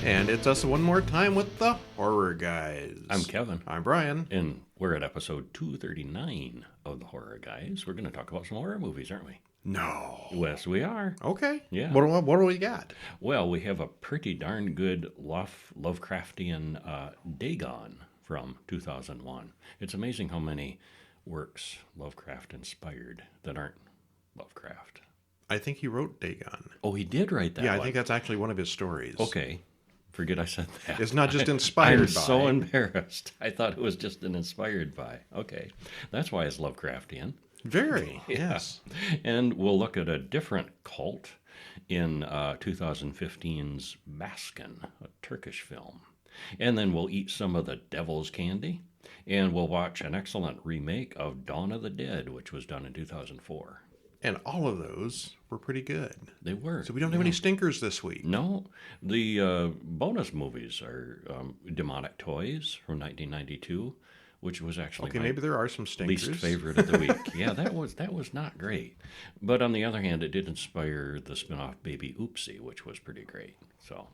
And it's us one more time with the Horror Guys. I'm Kevin. I'm Brian. And we're at episode 239 of the Horror Guys. We're going to talk about some horror movies, aren't we? No. Yes, we are. Okay. Yeah. What do we got? Well, we have a pretty darn good Lovecraftian Dagon from 2001. It's amazing how many works Lovecraft inspired that aren't Lovecraft. I think he wrote Dagon. Oh, he did write that Yeah, one. I think that's actually one of his stories. Okay. Forget I said that. It's not just inspired I'm by. so embarrassed. I thought it was just an inspired by. Okay. That's why it's Lovecraftian. Very, Yeah. yes. And we'll look at a different cult in 2015's Baskin, a Turkish film. And then we'll eat some of the devil's candy. And we'll watch an excellent remake of Dawn of the Dead, which was done in 2004. And all of those were pretty good. They were. So we don't have any stinkers this week. No. The bonus movies are Demonic Toys from 1992, which was actually Okay, my maybe there are some stinkers. least favorite of the week. Yeah, that was not great. But on the other hand, it did inspire the spin-off Baby Oopsie, which was pretty great. So,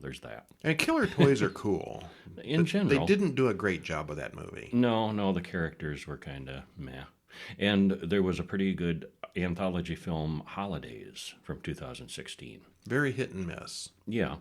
there's that. And killer toys are cool. In general. They didn't do a great job with that movie. No, the characters were kind of meh. And there was a pretty good anthology film, Holidays, from 2016. Very hit and miss. Yeah,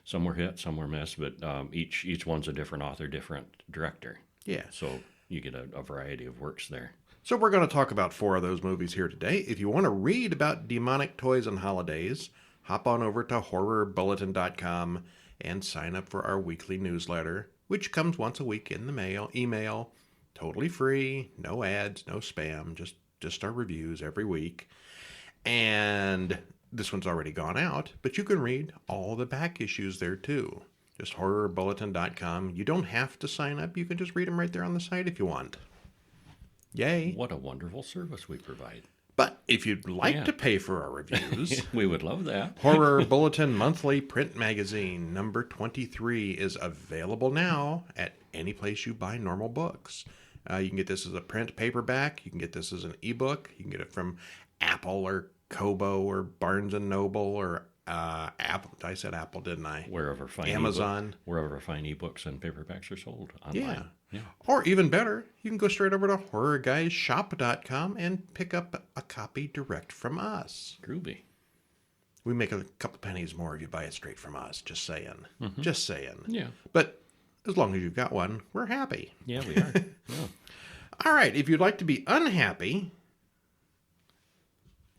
some were hit, some were missed, but each one's a different author, different director. Yeah. So you get a variety of works there. So we're going to talk about 4 of those movies here today. If you want to read about demonic toys and holidays, hop on over to horrorbulletin.com and sign up for our weekly newsletter, which comes once a week in the email, totally free, no ads, no spam, just our reviews every week. And this one's already gone out, but you can read all the back issues there too. Just horrorbulletin.com. You don't have to sign up. You can just read them right there on the site if you want. Yay. What a wonderful service we provide. But if you'd like to pay for our reviews, We would love that. Horror Bulletin Monthly Print Magazine number 23 is available now at any place you buy normal books. You can get this as a print paperback. You can get this as an ebook. You can get it from Apple or Kobo or Barnes & Noble or Apple. I said Apple, didn't I? Wherever fine Amazon. Wherever fine ebooks and paperbacks are sold online. Yeah. Or even better, you can go straight over to horrorguysshop.com and pick up a copy direct from us. Groovy. We make a couple pennies more if you buy it straight from us. Just saying. Just saying. Yeah. But as long as you've got one, we're happy. Yeah, we are. Yeah. All right. If you'd like to be unhappy,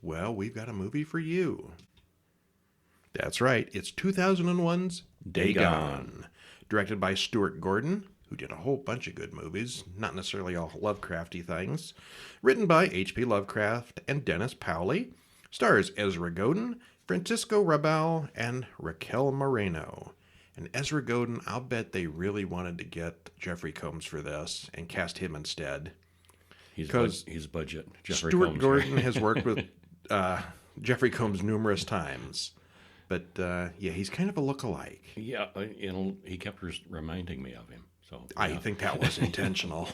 well, we've got a movie for you. That's right. It's 2001's Dagon, directed by Stuart Gordon, who did a whole bunch of good movies, not necessarily all Lovecrafty things. Written by H.P. Lovecraft and Dennis Powley. Stars Ezra Godin, Francisco Rabal, and Raquel Moreno. And Ezra Godin, I'll bet they really wanted to get Jeffrey Combs for this and cast him instead. He's budget. Jeffrey Stuart Combs, Gordon right? has worked with Jeffrey Combs numerous times. But, yeah, he's kind of a lookalike. Yeah, he kept reminding me of him. So I think that was intentional.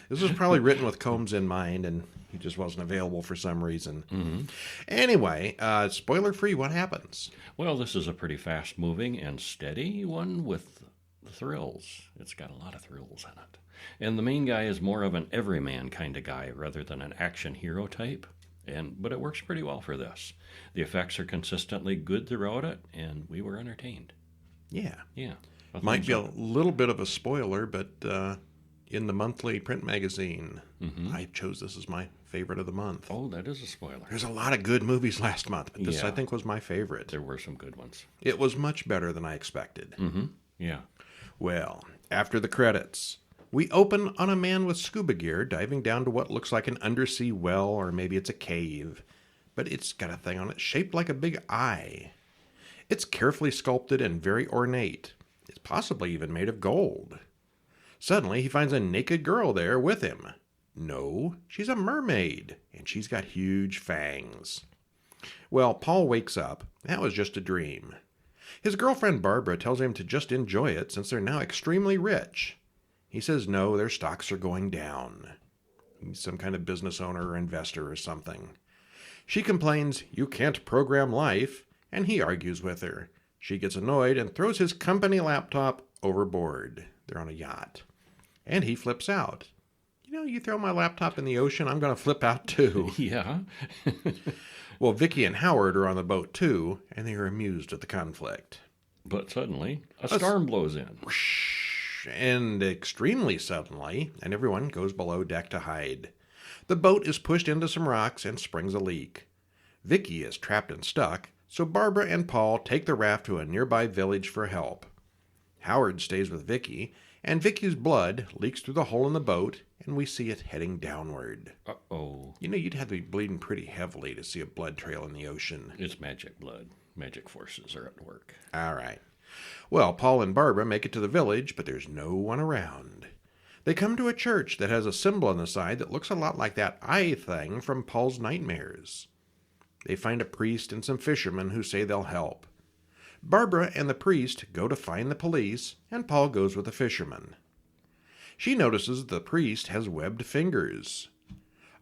This was probably written with Combs in mind, and he just wasn't available for some reason. Mm-hmm. Anyway, spoiler-free, what happens? Well, this is a pretty fast-moving and steady one with thrills. It's got a lot of thrills in it. And the main guy is more of an everyman kind of guy rather than an action hero type. But it works pretty well for this. The effects are consistently good throughout it, and we were entertained. Yeah. Yeah. Might be a little bit of a spoiler, but in the monthly print magazine, I chose this as my favorite of the month. Oh, that is a spoiler. There's a lot of good movies last month, but this, Yeah. I think, was my favorite. There were some good ones. It was much better than I expected. Mm-hmm. Yeah. Well, after the credits, we open on a man with scuba gear diving down to what looks like an undersea well, or maybe it's a cave. But it's got a thing on it shaped like a big eye. It's carefully sculpted and very ornate. It's possibly even made of gold. Suddenly, he finds a naked girl there with him. No, she's a mermaid, and she's got huge fangs. Well, Paul wakes up. That was just a dream. His girlfriend Barbara tells him to just enjoy it since they're now extremely rich. He says no, their stocks are going down. He's some kind of business owner or investor or something. She complains, "You can't program life," and he argues with her. She gets annoyed and throws his company laptop overboard. They're on a yacht. And he flips out. You throw my laptop in the ocean, I'm going to flip out too. Yeah. Well, Vicky and Howard are on the boat too, and they are amused at the conflict. But suddenly, a storm blows in. And extremely suddenly, and everyone goes below deck to hide. The boat is pushed into some rocks and springs a leak. Vicky is trapped and stuck, so Barbara and Paul take the raft to a nearby village for help. Howard stays with Vicky, and Vicky's blood leaks through the hole in the boat, and we see it heading downward. Uh-oh. You'd have to be bleeding pretty heavily to see a blood trail in the ocean. It's magic blood. Magic forces are at work. All right. Well, Paul and Barbara make it to the village, but there's no one around. They come to a church that has a symbol on the side that looks a lot like that eye thing from Paul's nightmares. They find a priest and some fishermen who say they'll help. Barbara and the priest go to find the police, and Paul goes with the fishermen. She notices the priest has webbed fingers.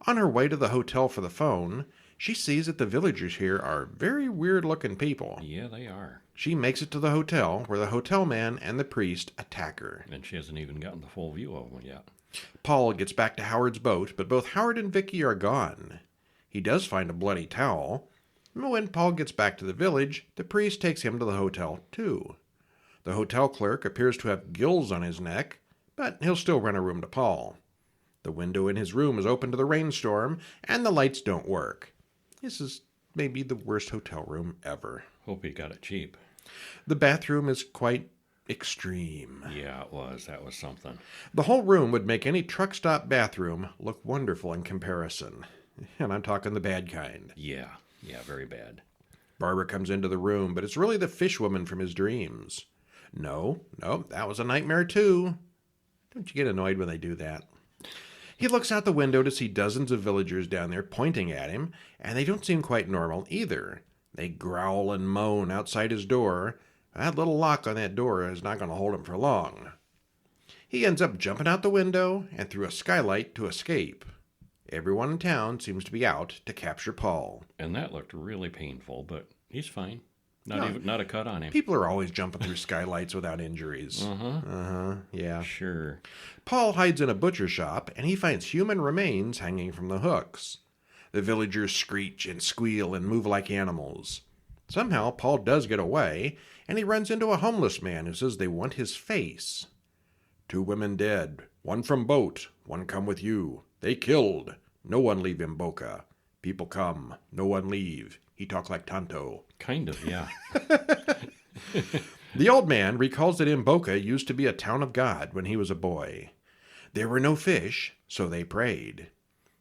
On her way to the hotel for the phone, she sees that the villagers here are very weird-looking people. Yeah, they are. She makes it to the hotel, where the hotel man and the priest attack her. And she hasn't even gotten the full view of them yet. Paul gets back to Howard's boat, but both Howard and Vicky are gone. He does find a bloody towel. When Paul gets back to the village, the priest takes him to the hotel, too. The hotel clerk appears to have gills on his neck, but he'll still rent a room to Paul. The window in his room is open to the rainstorm, and the lights don't work. This is maybe the worst hotel room ever. Hope he got it cheap. The bathroom is quite extreme. Yeah, it was. That was something. The whole room would make any truck stop bathroom look wonderful in comparison. And I'm talking the bad kind. Yeah, very bad. Barbara comes into the room, but it's really the fish woman from his dreams. No, that was a nightmare too. Don't you get annoyed when they do that? He looks out the window to see dozens of villagers down there pointing at him, and they don't seem quite normal either. They growl and moan outside his door. That little lock on that door is not going to hold him for long. He ends up jumping out the window and through a skylight to escape. Everyone in town seems to be out to capture Paul. And that looked really painful, but he's fine. Not a cut on him. People are always jumping through skylights without injuries. Yeah. Sure. Paul hides in a butcher shop, and he finds human remains hanging from the hooks. The villagers screech and squeal and move like animals. Somehow, Paul does get away, and he runs into a homeless man who says they want his face. 2 women dead, 1 from boat, 1 come with you. They killed. No one leave Imboca. People come, no one leave. He talk like Tonto. Kind of, yeah. The old man recalls that Imboca used to be a town of God when he was a boy. There were no fish, so they prayed.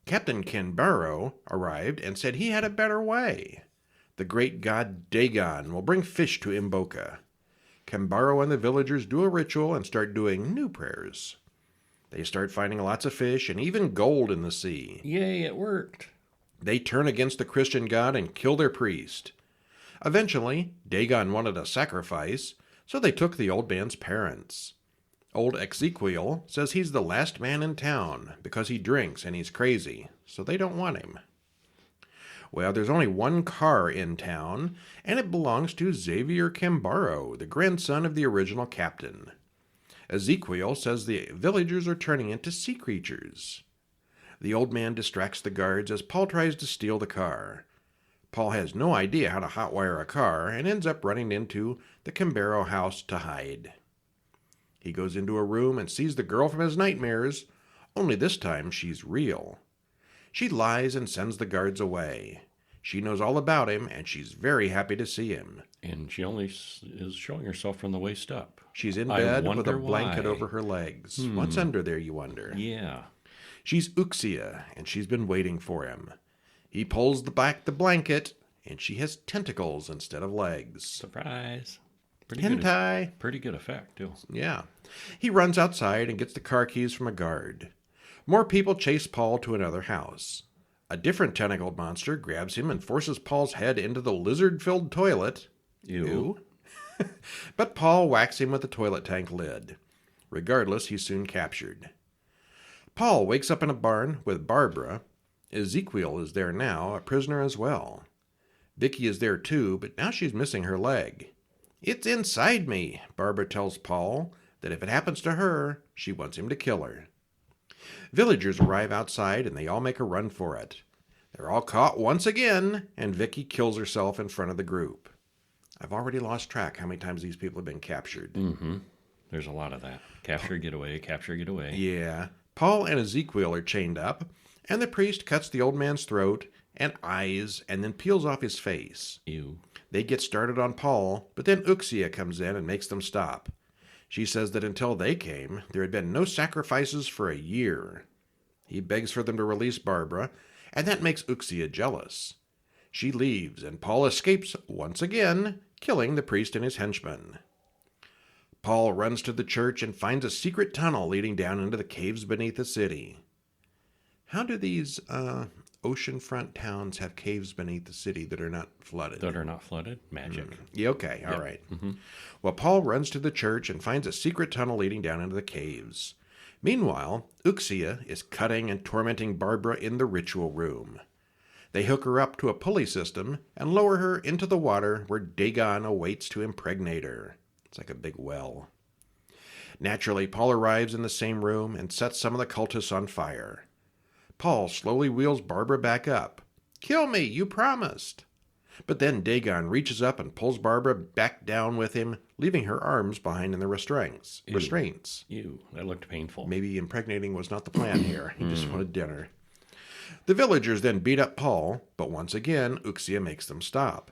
Captain Kinbaro arrived and said he had a better way. The great god Dagon will bring fish to Imboca. Kinbaro and the villagers do a ritual and start doing new prayers. They start finding lots of fish and even gold in the sea. Yay, it worked. They turn against the Christian god and kill their priest. Eventually, Dagon wanted a sacrifice, so they took the old man's parents. Old Ezekiel says he's the last man in town because he drinks and he's crazy, so they don't want him. Well, there's only 1 car in town, and it belongs to Xavier Kinbaro, the grandson of the original captain. Ezekiel says the villagers are turning into sea creatures. The old man distracts the guards as Paul tries to steal the car. Paul has no idea how to hotwire a car and ends up running into the Kinbaro house to hide. He goes into a room and sees the girl from his nightmares, only this time she's real. She lies and sends the guards away. She knows all about him, and she's very happy to see him. And she only is showing herself from the waist up. She's in bed with a wonder blanket why. over her legs. What's under there, you wonder? Yeah. She's Uxia, and she's been waiting for him. He pulls back the blanket, and she has tentacles instead of legs. Surprise. Hentai. Pretty good effect, too. Yeah. He runs outside and gets the car keys from a guard. More people chase Paul to another house. A different tentacled monster grabs him and forces Paul's head into the lizard-filled toilet. Ew. But Paul whacks him with the toilet tank lid. Regardless, he's soon captured. Paul wakes up in a barn with Barbara. Ezekiel is there now, a prisoner as well. Vicky is there too, but now she's missing her leg. It's inside me, Barbara tells Paul that if it happens to her, she wants him to kill her. Villagers arrive outside and they all make a run for it. They're all caught once again, and Vicky kills herself in front of the group. I've already lost track how many times these people have been captured. Mm-hmm. There's a lot of that. Capture, get away, capture, get away. Yeah. Paul and Ezekiel are chained up, and the priest cuts the old man's throat and eyes and then peels off his face. Ew. They get started on Paul, but then Uxia comes in and makes them stop. She says that until they came, there had been no sacrifices for a year. He begs for them to release Barbara, and that makes Uxia jealous. She leaves, and Paul escapes once again, killing the priest and his henchmen. Paul runs to the church and finds a secret tunnel leading down into the caves beneath the city. How do these oceanfront towns have caves beneath the city that are not flooded? That are not flooded? Magic. Yeah, okay, all Yep. right. Mm-hmm. Well, Paul runs to the church and finds a secret tunnel leading down into the caves. Meanwhile, Uxia is cutting and tormenting Barbara in the ritual room. They hook her up to a pulley system and lower her into the water where Dagon awaits to impregnate her. It's like a big well. Naturally, Paul arrives in the same room and sets some of the cultists on fire. Paul slowly wheels Barbara back up. "Kill me, you promised." But then Dagon reaches up and pulls Barbara back down with him, leaving her arms behind in the restraints. Ew, that looked painful. Maybe impregnating was not the plan here. He just wanted dinner. The villagers then beat up Paul, but once again, Uxia makes them stop.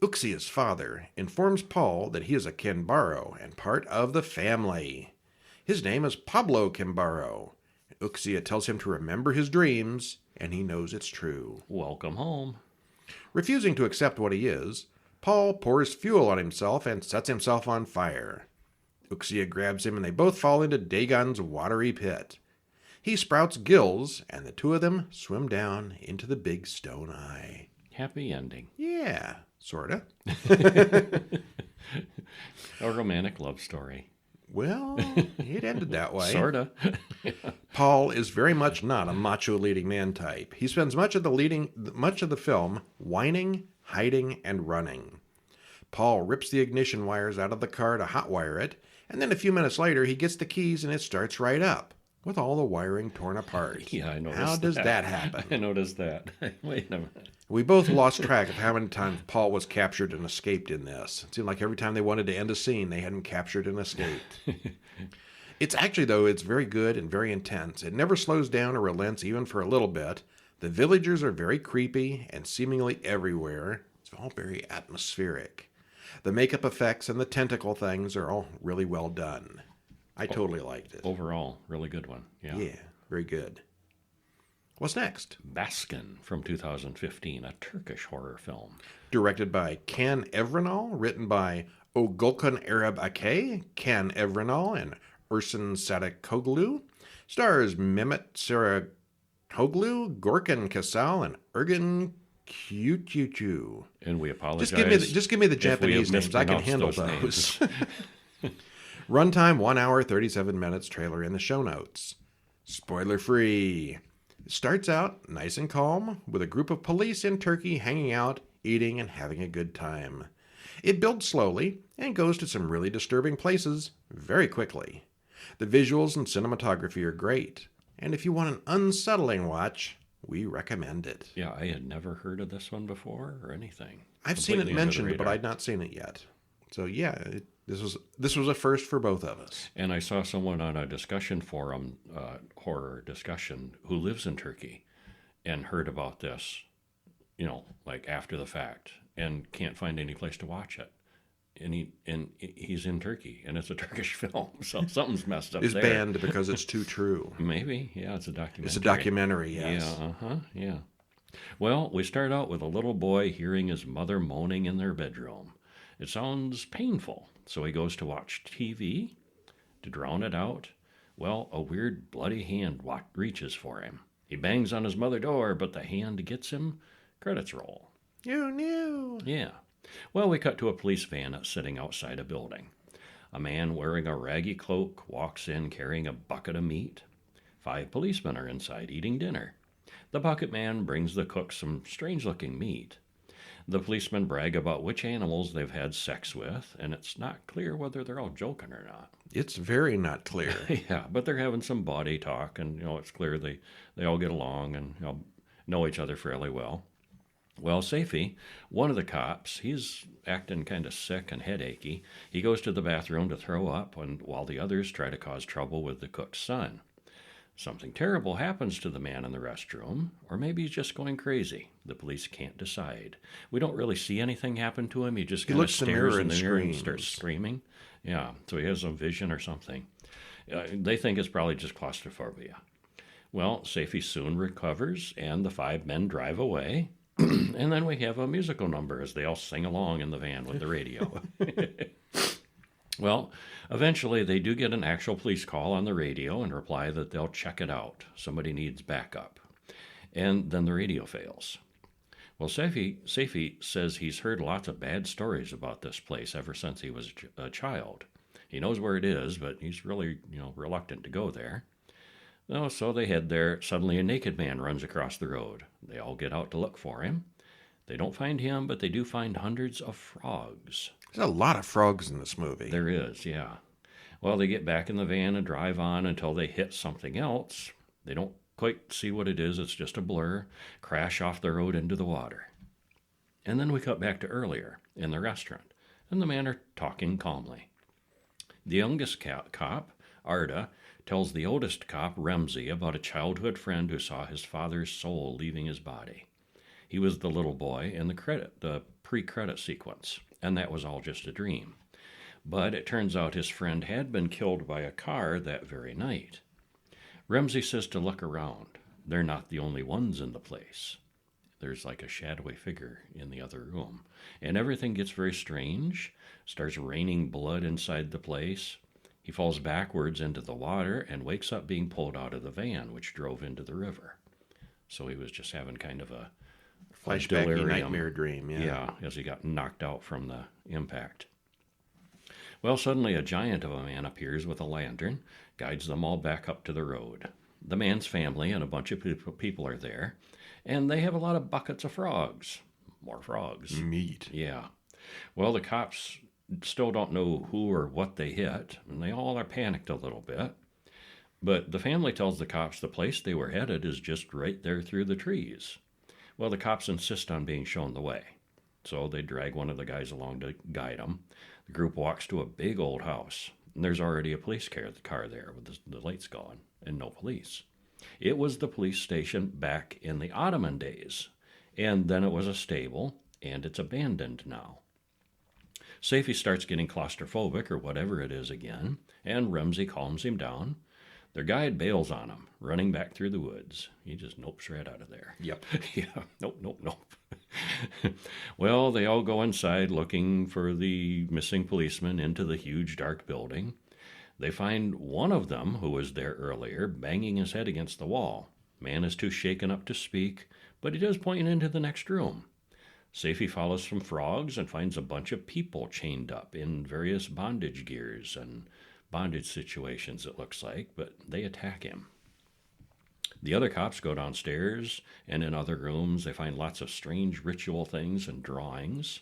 Uxia's father informs Paul that he is a Kinbaro and part of the family. His name is Pablo Kinbaro. Uxia tells him to remember his dreams, and he knows it's true. Welcome home. Refusing to accept what he is, Paul pours fuel on himself and sets himself on fire. Uxia grabs him and they both fall into Dagon's watery pit. He sprouts gills, and the two of them swim down into the big stone eye. Happy ending. Yeah, sorta. A romantic love story. Well, it ended that way. Sorta. Paul is very much not a macho leading man type. He spends much of the film whining, hiding, and running. Paul rips the ignition wires out of the car to hotwire it, and then a few minutes later he gets the keys and it starts right up, with all the wiring torn apart. Yeah, I noticed How does that happen? I noticed that. Wait a minute. We both lost track of how many times Paul was captured and escaped in this. It seemed like every time they wanted to end a scene, they hadn't captured and escaped. It's actually, though, it's very good and very intense. It never slows down or relents even for a little bit. The villagers are very creepy and seemingly everywhere. It's all very atmospheric. The makeup effects and the tentacle things are all really well done. I totally liked it. Overall, really good one. Yeah. Yeah, very good. What's next? Baskin from 2015, a Turkish horror film. Directed by Can Evrenol, written by Ogulkan Arab Ake, Can Evrenol, and Ursun Sadakoglu. Stars Mehmet Saragoglu, Gorkan Kasal, and Ergun Kyukyuchu. And we apologize. Just give me the if we have Japanese names. I can handle mispronounced those. Runtime 1 hour 37 minutes. Trailer in the show notes. Spoiler free. It starts out nice and calm with a group of police in Turkey hanging out, eating, and having a good time. It builds slowly and goes to some really disturbing places very quickly. The visuals and cinematography are great, and if you want an unsettling watch, we recommend it. Yeah, I had never heard of this one before or anything. I've seen it Completely under the mentioned, but radar. I'd not seen it yet. So yeah, this was a first for both of us. And I saw someone on a discussion forum, horror discussion, who lives in Turkey and heard about this, like after the fact, and can't find any place to watch it. And he's in Turkey, and it's a Turkish film, so something's messed up Is there. banned because it's too true. Maybe, yeah, it's a documentary. It's a documentary, yes. Yeah, yeah. Well, we start out with a little boy hearing his mother moaning in their bedroom. It sounds painful, so he goes to watch TV to drown it out. Well, a weird bloody hand reaches for him. He bangs on his mother's door, but the hand gets him. Credits roll. You knew. Yeah. Well, we cut to a police van sitting outside a building. A man wearing a raggy cloak walks in carrying a bucket of meat. 5 policemen are inside eating dinner. The bucket man brings the cook some strange-looking meat. The policemen brag about which animals they've had sex with, and it's not clear whether they're all joking or not. It's very not clear. Yeah, but they're having some body talk, and it's clear they all get along and know each other fairly well. Well, Safey, one of the cops, he's acting kind of sick and headachy. He goes to the bathroom to throw up, and while the others try to cause trouble with the cook's son. Something terrible happens to the man in the restroom, or maybe he's just going crazy. The police can't decide. We don't really see anything happen to him. He just kind of stares in the mirror and starts screaming. Yeah, so he has some vision or something. They think it's probably just claustrophobia. Well, Safey soon recovers, and the 5 men drive away. And then we have a musical number as they all sing along in the van with the radio. Well, eventually they do get an actual police call on the radio and reply that they'll check it out. Somebody needs backup. And then the radio fails. Well, Safey says he's heard lots of bad stories about this place ever since he was a child. He knows where it is, but he's really, reluctant to go there. Oh, so they head there. Suddenly a naked man runs across the road. They all get out to look for him. They don't find him, but they do find hundreds of frogs. There's a lot of frogs in this movie. There is, yeah. Well, they get back in the van and drive on until they hit something else. They don't quite see what it is. It's just a blur. Crash off the road into the water. And then we cut back to earlier in the restaurant, and the men are talking calmly. The youngest cop, Arda, tells the oldest cop, Ramsey, about a childhood friend who saw his father's soul leaving his body. He was the little boy in the pre-credit sequence, and that was all just a dream. But it turns out his friend had been killed by a car that very night. Ramsey says to look around. They're not the only ones in the place. There's like a shadowy figure in the other room. And everything gets very strange. Starts raining blood inside the place. He falls backwards into the water and wakes up being pulled out of the van, which drove into the river. So he was just having kind of a flashbacky nightmare dream. Yeah, as he got knocked out from the impact. Well, suddenly a giant of a man appears with a lantern, guides them all back up to the road. The man's family and a bunch of people are there, and they have a lot of buckets of frogs. More frogs. Meat. Yeah. Well, the cops still don't know who or what they hit, and they all are panicked a little bit. But the family tells the cops the place they were headed is just right there through the trees. Well, the cops insist on being shown the way, so they drag one of the guys along to guide them. The group walks to a big old house, and there's already a police car there with the lights going, and no police. It was the police station back in the Ottoman days, and then it was a stable, and it's abandoned now. Safey starts getting claustrophobic or whatever it is again, and Ramsey calms him down. Their guide bails on him, running back through the woods. He just nopes right out of there. Yep. Yeah, nope. Well, they all go inside looking for the missing policeman into the huge dark building. They find one of them, who was there earlier, banging his head against the wall. Man is too shaken up to speak, but he does point into the next room. Safey follows some frogs and finds a bunch of people chained up in various bondage gears and bondage situations, it looks like, but they attack him. The other cops go downstairs, and in other rooms they find lots of strange ritual things and drawings.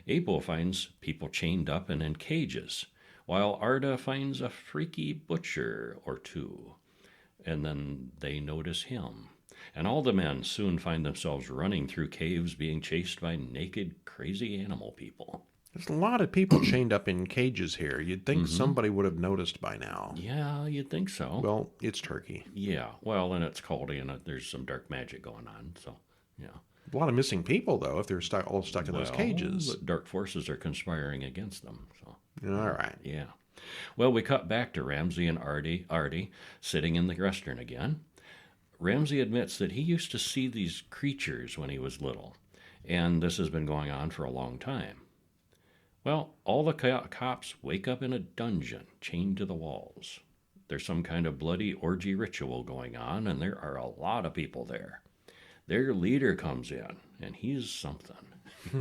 Apo finds people chained up and in cages, while Arda finds a freaky butcher or two. And then they notice him. And all the men soon find themselves running through caves being chased by naked, crazy animal people. There's a lot of people chained up in cages here. You'd think somebody would have noticed by now. Yeah, you'd think so. Well, it's Turkey. Yeah, well, and it's cold, and there's some dark magic going on, so, yeah. A lot of missing people, though, if they're all stuck in those cages. But dark forces are conspiring against them, so. All right. Yeah. Well, we cut back to Ramsey and Artie sitting in the restaurant again. Ramsey admits that he used to see these creatures when he was little, and this has been going on for a long time. Well, all the cops wake up in a dungeon, chained to the walls. There's some kind of bloody orgy ritual going on, and there are a lot of people there. Their leader comes in, and he's something.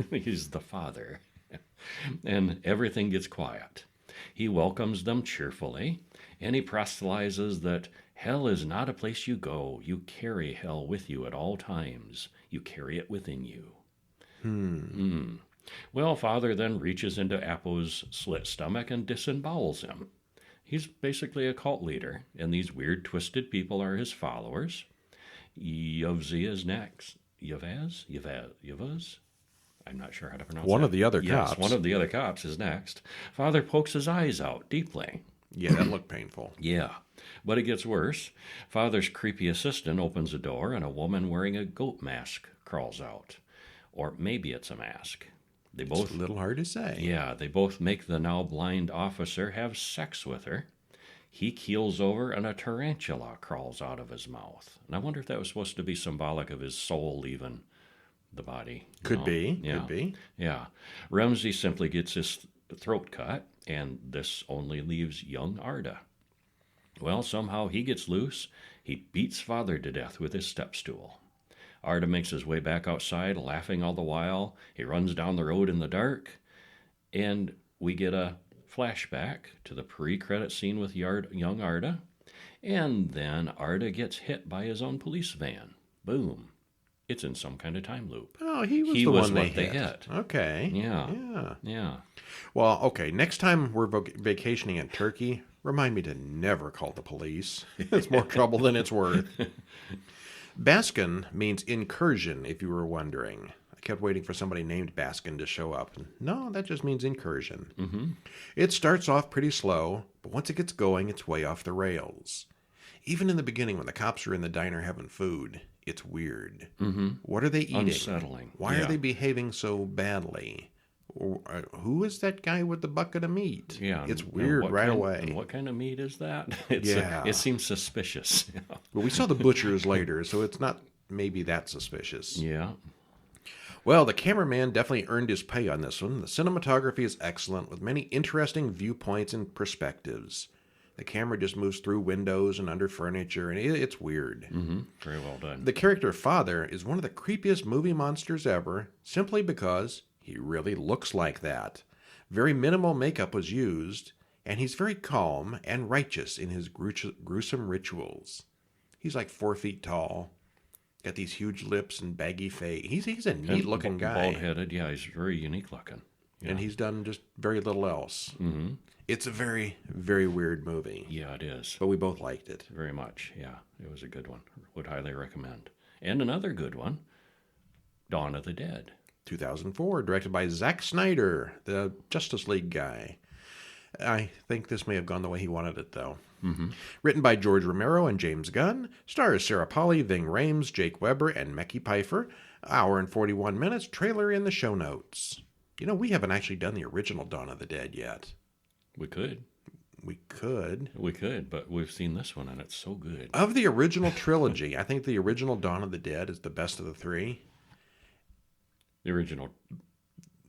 He's the father. And everything gets quiet. He welcomes them cheerfully, and he proselytizes that hell is not a place you go. You carry hell with you at all times. You carry it within you. Well, Father then reaches into Apo's slit stomach and disembowels him. He's basically a cult leader, and these weird, twisted people are his followers. Yovzi is next. Yavaz? I'm not sure how to pronounce One that. of the other Yes, cops. one of the other cops is next. Father pokes his eyes out deeply. Yeah, that looked painful. Yeah, but it gets worse. Father's creepy assistant opens a door, and a woman wearing a goat mask crawls out. Or maybe it's a mask. They both, It's a little hard to say. yeah, they both make the now blind officer have sex with her. He keels over, and a tarantula crawls out of his mouth. And I wonder if that was supposed to be symbolic of his soul leaving the body. Could be. Yeah. Could be. Yeah. Ramsey simply gets his throat cut, and this only leaves young Arda. Well, somehow he gets loose. He beats Father to death with his step stool. Arda makes his way back outside, laughing all the while. He runs down the road in the dark, and we get a flashback to the pre-credit scene with young Arda, and then Arda gets hit by his own police van. Boom. It's in some kind of time loop. Oh, he was He the was one what they hit. Okay. Yeah. Yeah. Yeah. Well, okay. Next time we're vacationing in Turkey, remind me to never call the police. It's more trouble than it's worth. Baskin means incursion, if you were wondering. I kept waiting for somebody named Baskin to show up. No, that just means incursion. Mm-hmm. It starts off pretty slow, but once it gets going, it's way off the rails. Even in the beginning, when the cops are in the diner having food, it's weird. Mm-hmm. What are they eating? Unsettling. Why Yeah. are they behaving so badly? Who is that guy with the bucket of meat? Yeah, It's and weird what right kind- away. And what kind of meat is that? Yeah. It seems suspicious. But we saw the butchers later, so it's not maybe that suspicious. Yeah. Well, the cameraman definitely earned his pay on this one. The cinematography is excellent, with many interesting viewpoints and perspectives. The camera just moves through windows and under furniture, and it's weird. Mm-hmm. Very well done. The character Father is one of the creepiest movie monsters ever, simply because he really looks like that. Very minimal makeup was used, and he's very calm and righteous in his gruesome rituals. He's like 4 feet tall, got these huge lips and baggy face. He's a neat-looking guy. Bald-headed. Yeah, he's very unique looking. Yeah. And he's done just very little else. Mm-hmm. It's a very, very weird movie. Yeah, it is. But we both liked it. Very much. Yeah, it was a good one. Would highly recommend. And another good one, Dawn of the Dead. 2004, directed by Zack Snyder, the Justice League guy. I think this may have gone the way he wanted it, though. Mm-hmm. Written by George Romero and James Gunn, stars Sarah Polley, Ving Rhames, Jake Weber, and Mekhi Phifer. Hour and 41 minutes, trailer in the show notes. You know, we haven't actually done the original Dawn of the Dead yet. We could. We could. We could, but we've seen this one, and it's so good. Of the original trilogy, I think the original Dawn of the Dead is the best of the three. The original.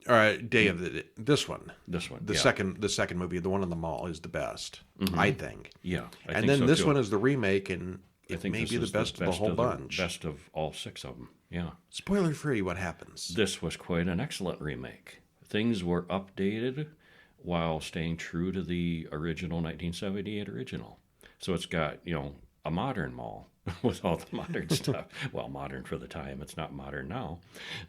Day of the this one. This one. The yeah. second movie, the one in the mall, is the best, Mhm. I think. Yeah. I And think then so, this too. one is the remake, and I it think may this be the is best of the whole bunch. Best of all 6 of them. Yeah. Spoiler free, what happens? This was quite an excellent remake. Things were updated while staying true to the original 1978 original. So it's got, a modern mall with all the modern stuff. Well, modern for the time. It's not modern now.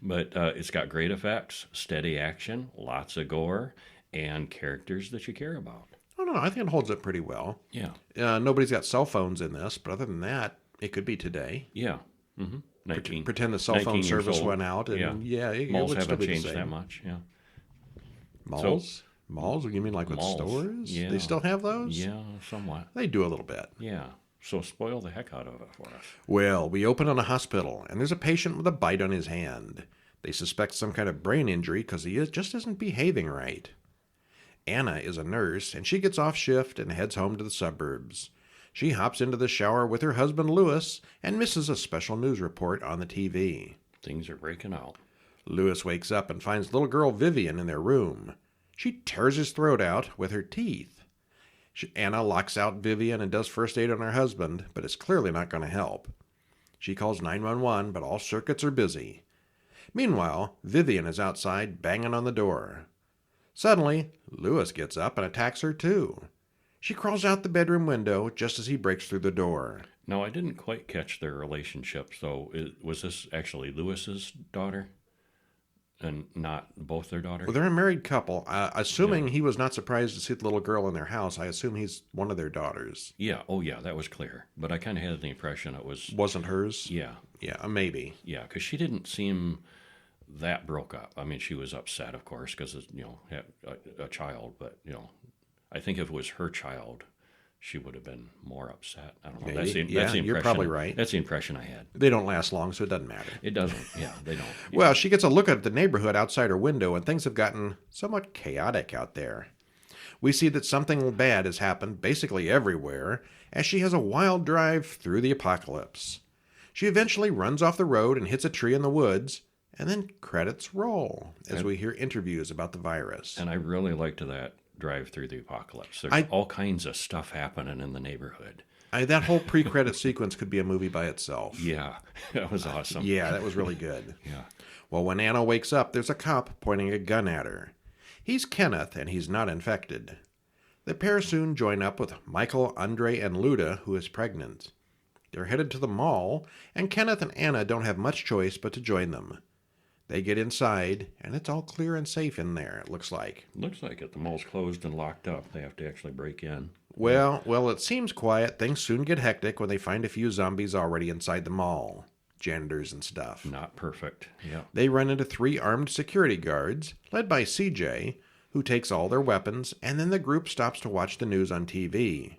But it's got great effects, steady action, lots of gore, and characters that you care about. I don't know. I think it holds up pretty well. Yeah. Nobody's got cell phones in this, but other than that, it could be today. Yeah. Mm-hmm. Pretend the cell phone 19 years service old. went out, and it Malls would still haven't be the changed same. that much. Yeah. Malls? Malls? You mean like with Malls, stores? yeah. They still have those? Yeah, somewhat. They do a little bit. Yeah. So spoil the heck out of it for us. Well, we open on a hospital, and there's a patient with a bite on his hand. They suspect some kind of brain injury because he just isn't behaving right. Anna is a nurse, and she gets off shift and heads home to the suburbs. She hops into the shower with her husband, Louis, and misses a special news report on the TV. Things are breaking out. Louis wakes up and finds little girl Vivian in their room. She tears his throat out with her teeth. Anna locks out Vivian and does first aid on her husband, but it's clearly not going to help. She calls 911, but all circuits are busy. Meanwhile, Vivian is outside banging on the door. Suddenly, Louis gets up and attacks her too. She crawls out the bedroom window just as he breaks through the door. Now, I didn't quite catch their relationship, so was this actually Lewis's daughter? And not both their daughters? Well, they're a married couple. Assuming he was not surprised to see the little girl in their house, I assume he's one of their daughters. Yeah. Oh, yeah, that was clear. But I kind of had the impression it was... Wasn't hers? Yeah. Yeah, maybe. Yeah, because she didn't seem that broke up. I mean, she was upset, of course, because, had a child. But, I think if it was her child, she would have been more upset. I don't know. Maybe. That's the impression. You're probably right. That's the impression I had. They don't last long, so it doesn't matter. It doesn't. Yeah, they don't. Yeah. Well, she gets a look at the neighborhood outside her window, and things have gotten somewhat chaotic out there. We see that something bad has happened basically everywhere, as she has a wild drive through the apocalypse. She eventually runs off the road and hits a tree in the woods, and then credits roll as we hear interviews about the virus. And I really liked that drive through the apocalypse. There's all kinds of stuff happening in the neighborhood. That whole pre-credit sequence could be a movie by itself. Yeah, that was awesome. Yeah, that was really good. Yeah. Well, when Anna wakes up, there's a cop pointing a gun at her. He's Kenneth, and he's not infected. The pair soon join up with Michael, Andre, and Luda, who is pregnant. They're headed to the mall, and Kenneth and Anna don't have much choice but to join them. They get inside, and it's all clear and safe in there, it looks like. Looks like it. The mall's closed and locked up. They have to actually break in. Well, it seems quiet. Things soon get hectic when they find a few zombies already inside the mall. Janitors and stuff. Not perfect. Yeah. They run into 3 armed security guards, led by CJ, who takes all their weapons, and then the group stops to watch the news on TV.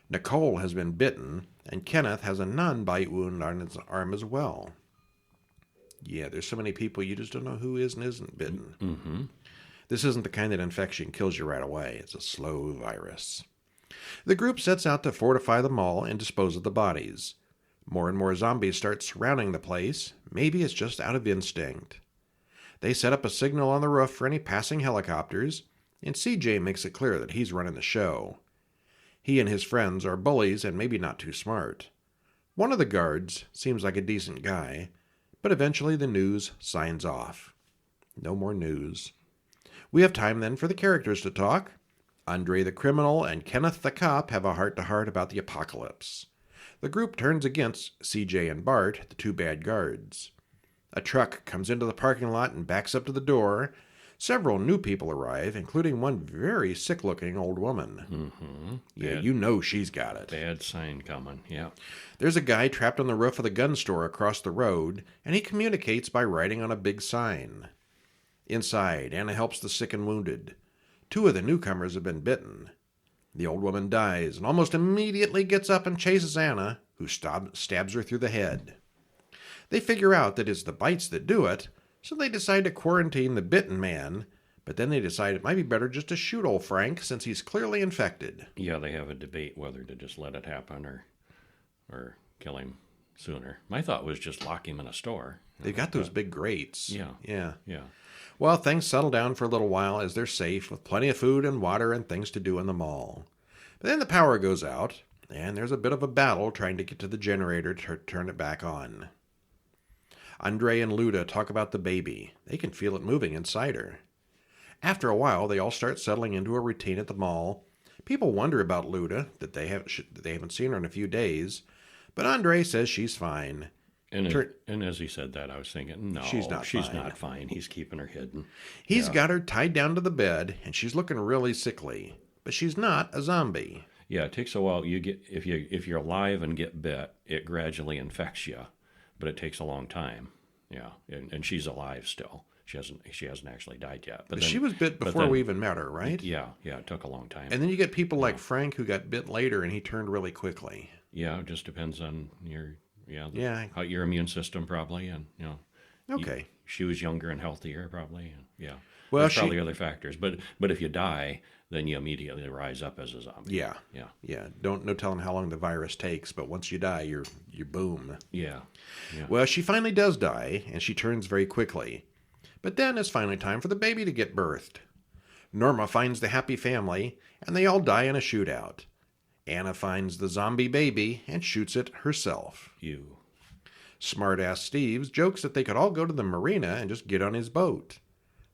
Nicole has been bitten, and Kenneth has a non-bite wound on his arm as well. Yeah, there's so many people, you just don't know who is and isn't bitten. Mm-hmm. This isn't the kind that infection kills you right away. It's a slow virus. The group sets out to fortify the mall and dispose of the bodies. More and more zombies start surrounding the place. Maybe it's just out of instinct. They set up a signal on the roof for any passing helicopters, and CJ makes it clear that he's running the show. He and his friends are bullies and maybe not too smart. One of the guards seems like a decent guy, but eventually the news signs off. No more news. We have time then for the characters to talk. Andre the criminal and Kenneth the cop have a heart-to-heart about the apocalypse. The group turns against CJ and Bart, the 2 bad guards. A truck comes into the parking lot and backs up to the door. Several new people arrive, including one very sick-looking old woman. Mm-hmm. Yeah, you know she's got it. Bad sign coming, yeah. There's a guy trapped on the roof of the gun store across the road, and he communicates by writing on a big sign. Inside, Anna helps the sick and wounded. 2 of the newcomers have been bitten. The old woman dies and almost immediately gets up and chases Anna, who stabs her through the head. They figure out that it's the bites that do it, so they decide to quarantine the bitten man, but then they decide it might be better just to shoot old Frank since he's clearly infected. Yeah, they have a debate whether to just let it happen or kill him sooner. My thought was just lock him in a store. They've got those big grates. Yeah. Well, things settle down for a little while as they're safe, with plenty of food and water and things to do in the mall. But then the power goes out, and there's a bit of a battle trying to get to the generator to turn it back on. Andre and Luda talk about the baby. They can feel it moving inside her. After a while, they all start settling into a routine at the mall. People wonder about Luda, that they haven't seen her in a few days, but Andre says she's fine. And as he said that, I was thinking, no, she's not fine. He's keeping her hidden. He's got her tied down to the bed, and she's looking really sickly. But she's not a zombie. Yeah, it takes a while. If you're alive and get bit, it gradually infects you, but it takes a long time. Yeah, and she's alive still. She hasn't actually died yet. But she was bit before we even met her, right? Yeah, it took a long time. And then you get people like Frank who got bit later, and he turned really quickly. Yeah, it just depends on your immune system probably, and Okay. She was younger and healthier probably, and Well, there's probably other factors, but if you die, then you immediately rise up as a zombie. Yeah. No telling how long the virus takes, but once you die, you're boom. Yeah. Well, she finally does die, and she turns very quickly. But then it's finally time for the baby to get birthed. Norma finds the happy family, and they all die in a shootout. Anna finds the zombie baby and shoots it herself. Smart-ass Steve jokes that they could all go to the marina and just get on his boat.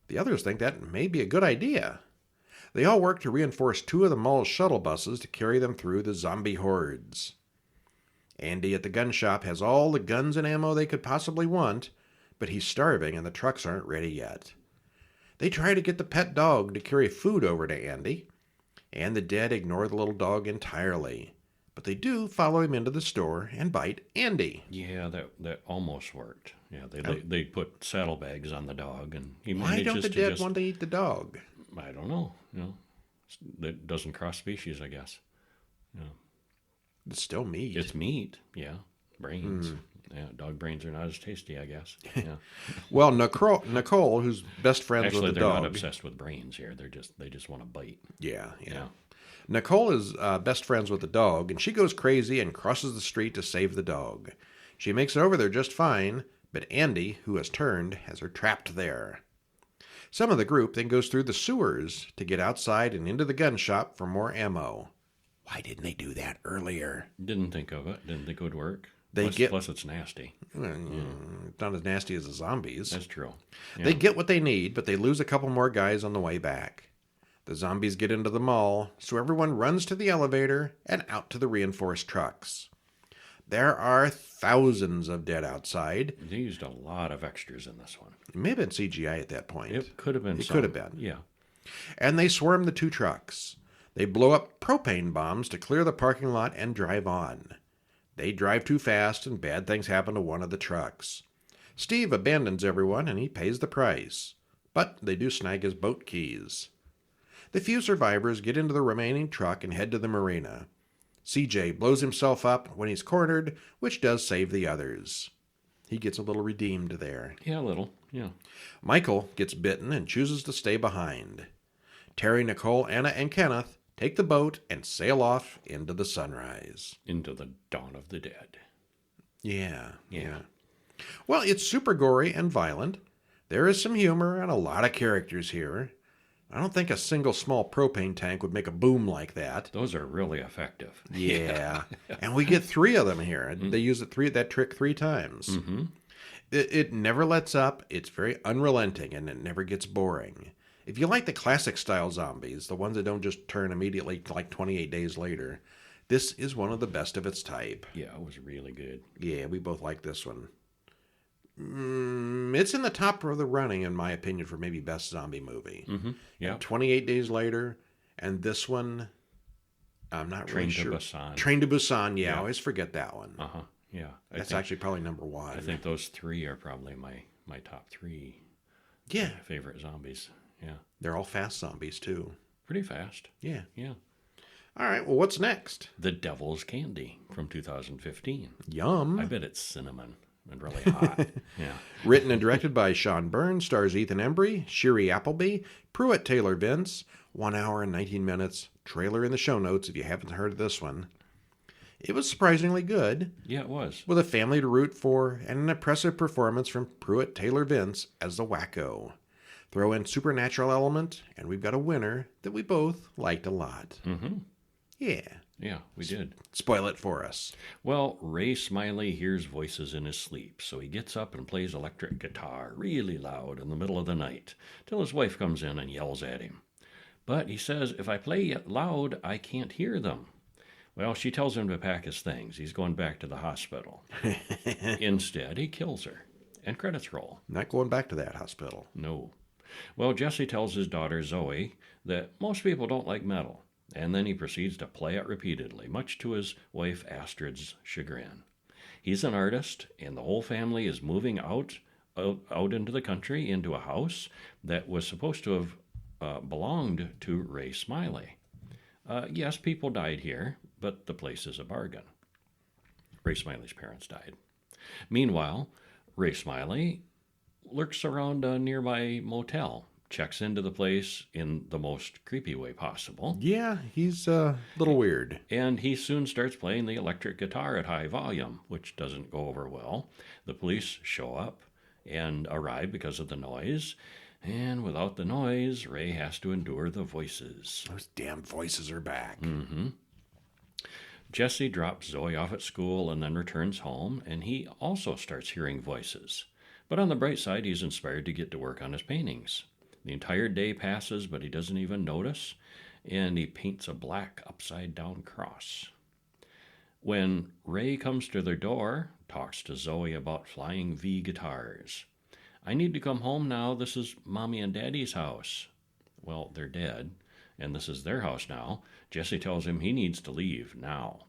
The others think that may be a good idea. They all work to reinforce 2 of the mall's shuttle buses to carry them through the zombie hordes. Andy at the gun shop has all the guns and ammo they could possibly want, but he's starving and the trucks aren't ready yet. They try to get the pet dog to carry food over to Andy, and the dead ignore the little dog entirely. But they do follow him into the store and bite Andy. Yeah, that almost worked. Yeah, they put saddlebags on the dog, and he Why manages don't the to dead just, want to eat the dog? I don't know. That doesn't cross species, I guess. It's still meat. It's meat. Yeah, brains. Yeah, dog brains are not as tasty, I guess. Yeah. Well, Nicole, who's best friends Actually, with the they're dog. not obsessed with brains here. They just want to bite. Yeah. Yeah. Nicole is best friends with the dog, and she goes crazy and crosses the street to save the dog. She makes it over there just fine, but Andy, who has turned, has her trapped there. Some of the group then goes through the sewers to get outside and into the gun shop for more ammo. Why didn't they do that earlier? Didn't think of it. Didn't think it would work. They Plus it's nasty. It's not as nasty as the zombies. That's true. Yeah. They get what they need, but they lose a couple more guys on the way back. The zombies get into the mall, so everyone runs to the elevator and out to the reinforced trucks. There are thousands of dead outside. They used a lot of extras in this one. It may have been CGI at that point. It could have been. It could have been. Yeah. And they swarm the two trucks. They blow up propane bombs to clear the parking lot and drive on. They drive too fast and bad things happen to one of the trucks. Steve abandons everyone and he pays the price. But they do snag his boat keys. The few survivors get into the remaining truck and head to the marina. CJ blows himself up when he's cornered, which does save the others. He gets a little redeemed there. Yeah, a little. Yeah. Michael gets bitten and chooses to stay behind. Terry, Nicole, Anna, and Kenneth take the boat and sail off into the sunrise. Into the dawn of the dead. Yeah. Well, it's super gory and violent. There is some humor and a lot of characters here. I don't think a single small propane tank would make a boom like that. Those are really effective. Yeah. And we get 3 of them here. They use that trick 3 times. Mm-hmm. It never lets up. It's very unrelenting, and it never gets boring. If you like the classic style zombies, the ones that don't just turn immediately like 28 days later, this is one of the best of its type. Yeah, it was really good. Yeah, we both like this one. It's in the top of the running, in my opinion, for maybe best zombie movie. Mm-hmm. Yeah. And 28 Days Later, and this one, I'm not really sure. Train to Busan, yeah, I always forget that one. Uh-huh, yeah. That's actually probably number 1. I think those 3 are probably my top 3 favorite zombies. Yeah. They're all fast zombies, too. Pretty fast. Yeah. Yeah. All right, well, what's next? The Devil's Candy from 2015. Yum. I bet it's cinnamon and really hot. Yeah. Written and directed by Sean Byrne, stars Ethan Embry, Shiri Appleby, Pruitt Taylor Vince. 1 hour and 19 minutes. Trailer in the show notes if you haven't heard of this one. It was surprisingly good. Yeah, it was. With a family to root for and an impressive performance from Pruitt Taylor Vince as the wacko. Throw in supernatural element, and we've got a winner that we both liked a lot. Mm-hmm. Yeah. Yeah, we did. Spoil it for us. Well, Ray Smiley hears voices in his sleep, so he gets up and plays electric guitar really loud in the middle of the night, till his wife comes in and yells at him. But he says, if I play it loud, I can't hear them. Well, she tells him to pack his things. He's going back to the hospital. Instead, he kills her. And credits roll. Not going back to that hospital. No. Well, Jesse tells his daughter, Zoe, that most people don't like metal. And then he proceeds to play it repeatedly, much to his wife Astrid's chagrin. He's an artist, and the whole family is moving out into the country, into a house that was supposed to have belonged to Ray Smiley. Yes, people died here, but the place is a bargain. Ray Smiley's parents died. Meanwhile, Ray Smiley lurks around a nearby motel, checks into the place in the most creepy way possible. Yeah, he's a little weird. And he soon starts playing the electric guitar at high volume, which doesn't go over well. The police show up and arrive because of the noise. And without the noise, Ray has to endure the voices. Those damn voices are back. Mm-hmm. Jesse drops Zoe off at school and then returns home, and he also starts hearing voices. But on the bright side, he's inspired to get to work on his paintings. The entire day passes, but he doesn't even notice, and he paints a black upside-down cross. When Ray comes to their door, talks to Zoe about flying V guitars. I need to come home now. This is Mommy and Daddy's house. Well, they're dead, and this is their house now. Jesse tells him he needs to leave now.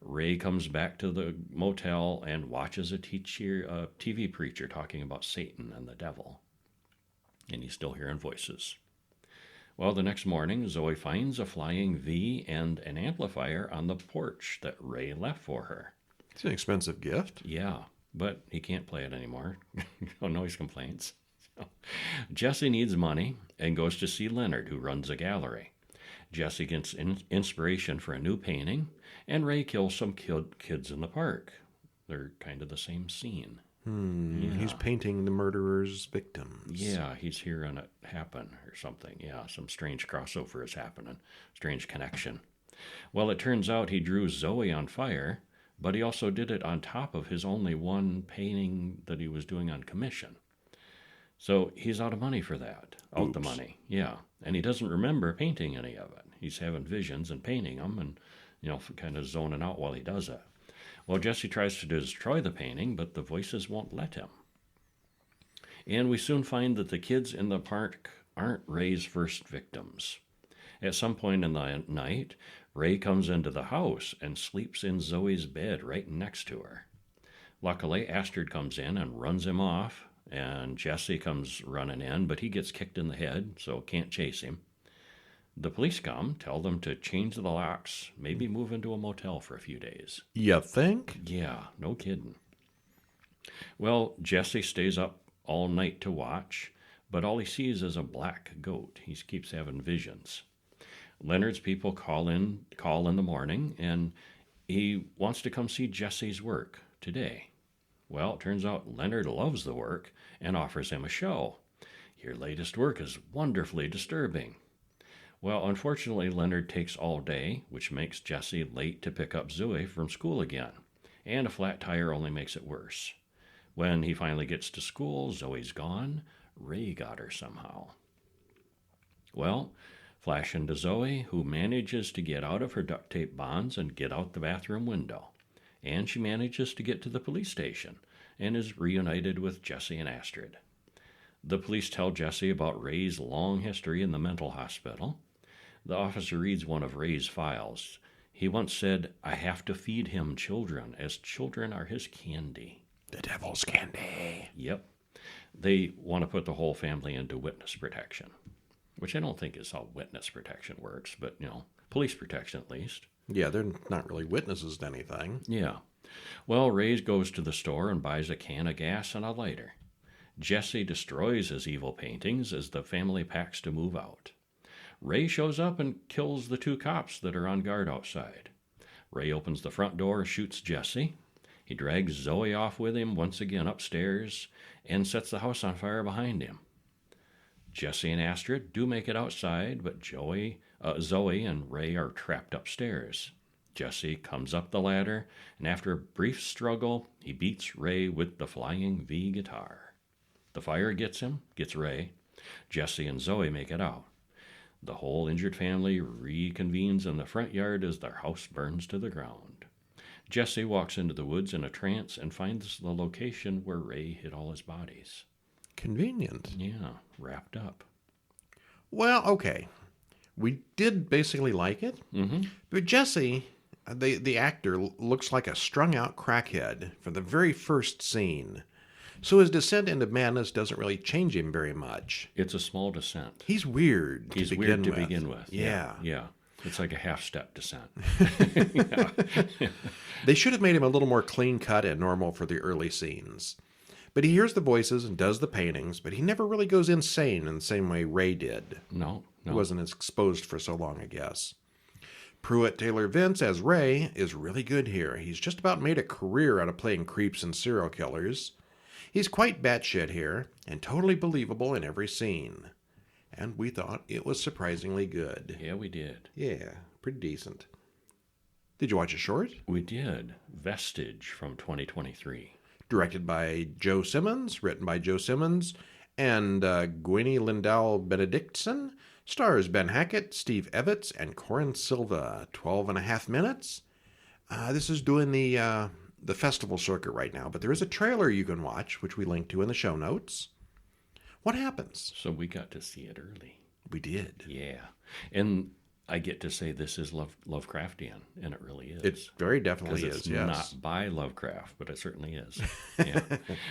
Ray comes back to the motel and watches a TV preacher talking about Satan and the devil. And he's still hearing voices. Well, the next morning, Zoe finds a flying V and an amplifier on the porch that Ray left for her. It's an expensive gift. Yeah, but he can't play it anymore. No noise complaints. So, Jesse needs money and goes to see Leonard, who runs a gallery. Jesse gets inspiration for a new painting, and Ray kills some kids in the park. They're kind of the same scene. Yeah. He's painting the murderer's victims. Yeah, he's hearing it happen or something. Yeah, some strange crossover is happening. Strange connection. Well, it turns out he drew Zoe on fire, but he also did it on top of his only one painting that he was doing on commission. So he's out of money for that. Out the money, yeah. And he doesn't remember painting any of it. He's having visions and painting them and, kind of zoning out while he does it. Well, Jesse tries to destroy the painting, but the voices won't let him. And we soon find that the kids in the park aren't Ray's first victims. At some point in the night, Ray comes into the house and sleeps in Zoe's bed right next to her. Luckily, Astrid comes in and runs him off, and Jesse comes running in, but he gets kicked in the head, so can't chase him. The police come, tell them to change the locks, maybe move into a motel for a few days. You think? Yeah, no kidding. Well, Jesse stays up all night to watch, but all he sees is a black goat. He keeps having visions. Leonard's people call in the morning, and he wants to come see Jesse's work today. Well, it turns out Leonard loves the work and offers him a show. Your latest work is wonderfully disturbing. Well, unfortunately, Leonard takes all day, which makes Jesse late to pick up Zoe from school again, and a flat tire only makes it worse. When he finally gets to school, Zoe's gone. Ray got her somehow. Well, flash into Zoe, who manages to get out of her duct tape bonds and get out the bathroom window. And she manages to get to the police station and is reunited with Jesse and Astrid. The police tell Jesse about Ray's long history in the mental hospital. The officer reads one of Ray's files. He once said, "I have to feed him children, as children are his candy." The devil's candy. Yep. They want to put the whole family into witness protection, which I don't think is how witness protection works, but, police protection at least. Yeah, they're not really witnesses to anything. Yeah. Well, Ray goes to the store and buys a can of gas and a lighter. Jesse destroys his evil paintings as the family packs to move out. Ray shows up and kills the 2 cops that are on guard outside. Ray opens the front door, shoots Jesse. He drags Zoe off with him once again upstairs and sets the house on fire behind him. Jesse and Astrid do make it outside, but Zoe and Ray are trapped upstairs. Jesse comes up the ladder, and after a brief struggle, he beats Ray with the flying V guitar. The fire gets Ray. Jesse and Zoe make it out. The whole injured family reconvenes in the front yard as their house burns to the ground. Jesse walks into the woods in a trance and finds the location where Ray hid all his bodies. Convenient. Yeah, wrapped up. Well, okay. We did basically like it. Mm-hmm. But Jesse, the actor, looks like a strung-out crackhead from the very first scene. So his descent into madness doesn't really change him very much. It's a small descent. He's weird to begin with. Yeah. Yeah. It's like a half-step descent. They should have made him a little more clean-cut and normal for the early scenes. But he hears the voices and does the paintings, but he never really goes insane in the same way Ray did. No. He wasn't exposed for so long, I guess. Pruitt Taylor Vince as Ray is really good here. He's just about made a career out of playing creeps and serial killers. He's quite batshit here, and totally believable in every scene. And we thought it was surprisingly good. Yeah, we did. Yeah, pretty decent. Did you watch a short? We did. Vestige from 2023. Directed by Joe Simmons, written by Joe Simmons, and Gwynnie Lindell Benedictson. Stars Ben Hackett, Steve Evans, and Corin Silva. 12.5 minutes. This is doing the festival circuit right now, but there is a trailer you can watch, which we link to in the show notes. What happens? So we got to see it early. We did. Yeah. And I get to say this is Lovecraftian, and it really is. It very definitely Because is, it's yes. not by Lovecraft, but it certainly is. Yeah.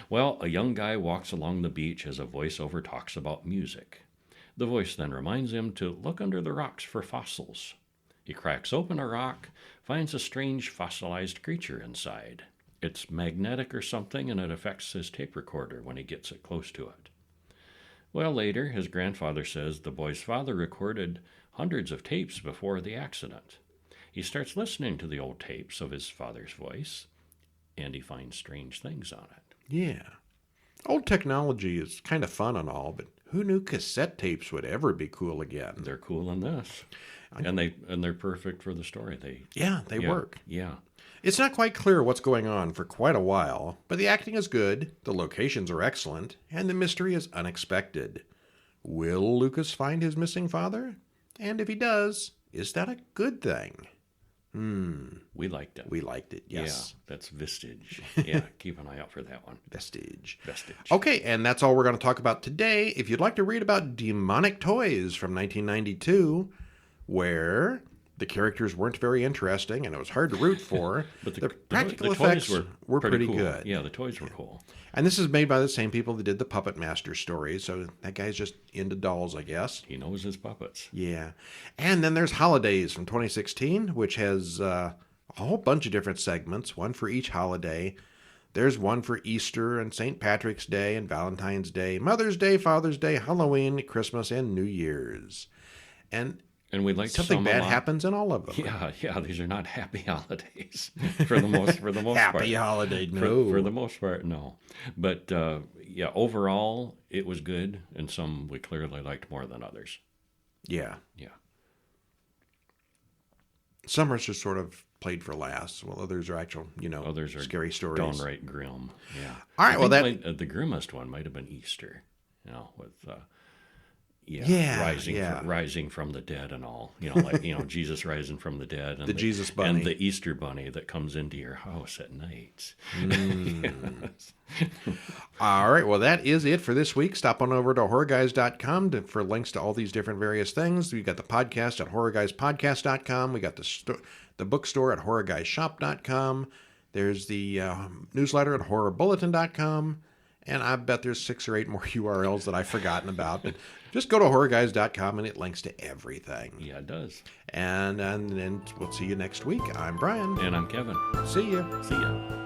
Well, a young guy walks along the beach as a voiceover talks about music. The voice then reminds him to look under the rocks for fossils. He cracks open a rock, finds a strange fossilized creature inside. It's magnetic or something, and it affects his tape recorder when he gets it close to it. Well, later, his grandfather says the boy's father recorded hundreds of tapes before the accident. He starts listening to the old tapes of his father's voice, and he finds strange things on it. Yeah. Old technology is kind of fun and all, but who knew cassette tapes would ever be cool again? They're cool in this, and they're perfect for the story. They work. Yeah. It's not quite clear what's going on for quite a while, but the acting is good, the locations are excellent, and the mystery is unexpected. Will Lucas find his missing father? And if he does, is that a good thing? We liked it. We liked it, yes. Yeah, that's Vestige. Yeah, keep an eye out for that one. Vestige. Vestige. Okay, and that's all we're going to talk about today. If you'd like to read about Demonic Toys from 1992, where the characters weren't very interesting and it was hard to root for, But the practical effects were pretty cool. good. Yeah, the toys were cool. And this is made by the same people that did the Puppet Master stories, so that guy's just into dolls, I guess. He knows his puppets. Yeah. And then there's Holidays from 2016, which has a whole bunch of different segments, one for each holiday. There's one for Easter and St. Patrick's Day and Valentine's Day, Mother's Day, Father's Day, Halloween, Christmas, and New Year's. And we like something bad happens in all of them. Yeah. These are not happy holidays for the most part. Happy holiday, no. For the most part, no. But overall, it was good, and some we clearly liked more than others. Yeah. Yeah. Some are just sort of played for laughs, while others are actual, Others are scary stories. Downright grim. Yeah. All right. The grimmest one might have been Easter. With. Yeah, rising from the dead and all, Jesus rising from the dead, and the Jesus bunny, and the Easter bunny that comes into your house at night. All right, well, that is it for this week. Stop on over to horrorguys.com for links to all these different various things. We got the podcast at horrorguyspodcast.com. We got the bookstore at horrorguyshop.com. There's the newsletter at horrorbulletin.com. And I bet there's 6 or 8 more URLs that I've forgotten about. But just go to horrorguys.com and it links to everything. Yeah, it does. And then we'll see you next week. I'm Brian. And I'm Kevin. See ya. See ya.